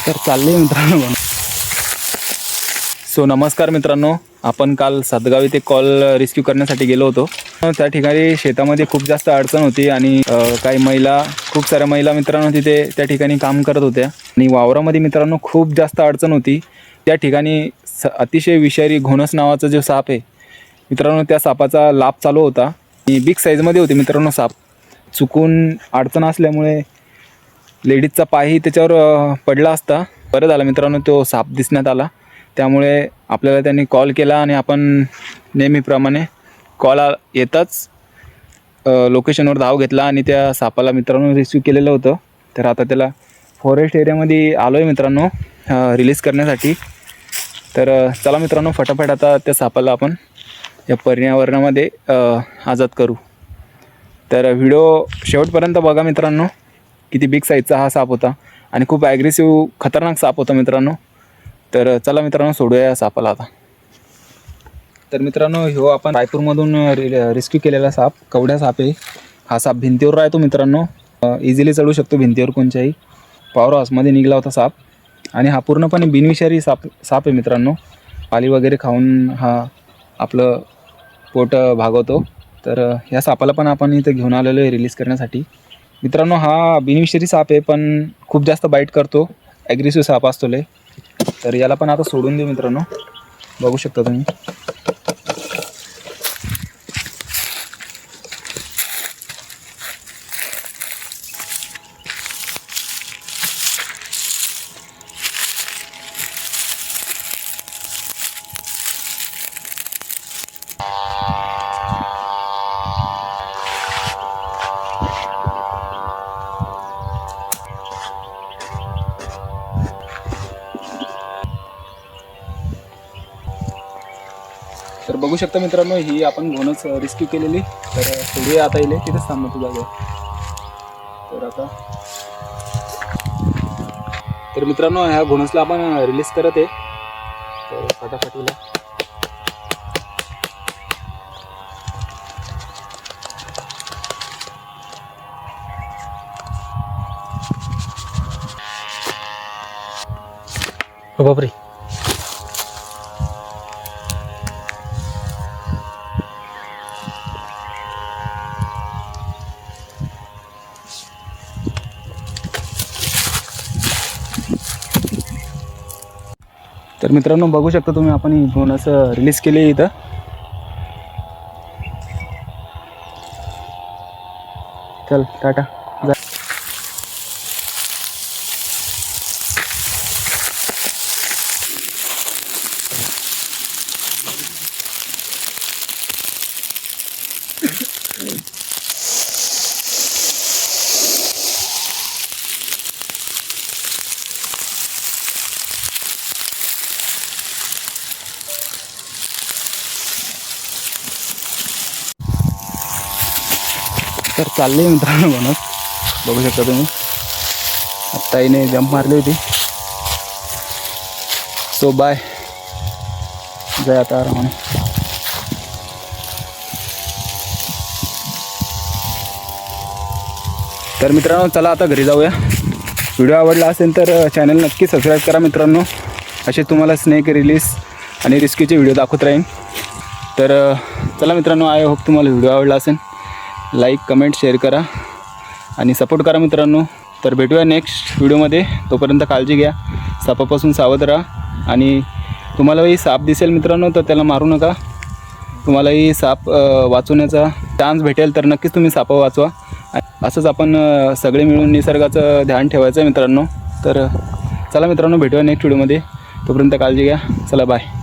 तर चालले मित्रांनो. सो नमस्कार मित्रांनो, आपण काल सातगाव इथे कॉल रेस्क्यू करण्यासाठी गेलो होतो. त्या ठिकाणी शेतामध्ये खूप जास्त अडचण होती आणि काही महिला, खूप साऱ्या महिला मित्रांनो तिथे त्या ठिकाणी काम करत होत्या आणि वावरामध्ये मित्रांनो खूप जास्त अडचण होती. त्या ठिकाणी अतिशय विषारी घोणस नावाचा जो साप आहे मित्रांनो, त्या सापाचा लाभ चालू होता आणि बिग साईजमध्ये होते मित्रांनो साप. चुकून अडचण असल्यामुळे लेडीजचा पायही त्याच्यावर पडला असता. बरं झालं मित्रांनो तो साप दिसण्यात आला, त्यामुळे आपल्याला त्यांनी कॉल केला आणि आपण नेहमीप्रमाणे कॉल येताच लोकेशनवर धाव घेतला आणि त्या सापाला मित्रांनो रेस्क्यू केलेलं होतं. तर आता त्याला फॉरेस्ट एरियामध्ये आलो आहे मित्रांनो रिलीज करण्यासाठी. तर चला मित्रांनो फटाफट आता त्या सापाला आपण या पर्यावरणामध्ये आजाद करू. तर व्हिडिओ शेवटपर्यंत बघा मित्रांनो. किती बिग साईजचा हा साप होता आणि खूप ॲग्रेसिव्ह खतरनाक साप होता मित्रांनो. तर चला मित्रांनो सोडूया या सापाला आता. तर मित्रांनो ह्यो आपण रायपूरमधून रेस्क्यू केलेला साप कवड्या साप आहे. हा साप भिंतीवर राहतो मित्रांनो, इझिली चढू शकतो भिंतीवर कोणत्याही. पॉवर हाऊसमध्ये निघाला होता साप आणि हा पूर्णपणे बिनविषारी साप आहे मित्रांनो. पाली वगैरे खाऊन हा आपलं पोट भागवतो. तर ह्या सापाला पण आपण इथं घेऊन आलेलो आहे रिलीज करण्यासाठी. मित्रांनो हा बिनविषारी साप आहे पण खूप जास्त बाईट करतो, ॲग्रेसिव्ह साप असतो लय. तर याला पण आता सोडून दे मित्रांनो, बघू शकता तुम्ही. तर बघू शकता मित्रांनो ही आपण घोणस रेस्क्यू केलेली. तर सोडूया आता येईल तिथेच थांबतो जागेवर. तर आता तर मित्रांनो ह्या घोणसला आपण रिलीज करत आहे. तर फटाफट हिला बापरे. तर मित्रांनो बघू शकता तुम्ही आपण ही घोणस रिलीज केली इथं. चल टाटा जा. तर चालले मित्रांनो घोणस, बघू शकता तुम्ही. आत्ता हिने जंप मारली होती. सो बाय, जाय आता आरामाने. तर मित्रांनो चला आता घरी जाऊया. व्हिडिओ आवडला असेल तर चॅनल नक्की सबस्क्राईब करा मित्रांनो. असे तुम्हाला स्नेक रिलीज आणि रेस्क्यूचे व्हिडिओ दाखवत राहीन. तर चला मित्रांनो, आय होप तुम्हाला व्हिडिओ आवडला असेल. लाईक कमेंट शेअर करा आणि सपोर्ट करा मित्रांनो. तर भेटूया नेक्स्ट व्हिडिओमध्ये. तोपर्यंत काळजी घ्या, सापापासून सावध राहा आणि तुम्हालाही साप दिसेल मित्रांनो तर त्याला मारू नका. तुम्हालाही साप वाचवण्याचा चान्स भेटेल तर नक्कीच तुम्ही साप वाचवा. असंच आपण सगळे मिळून निसर्गाचं ध्यान ठेवायचं आहे मित्रांनो. तर चला मित्रांनो भेटूया नेक्स्ट व्हिडिओमध्ये. तोपर्यंत काळजी घ्या. चला बाय.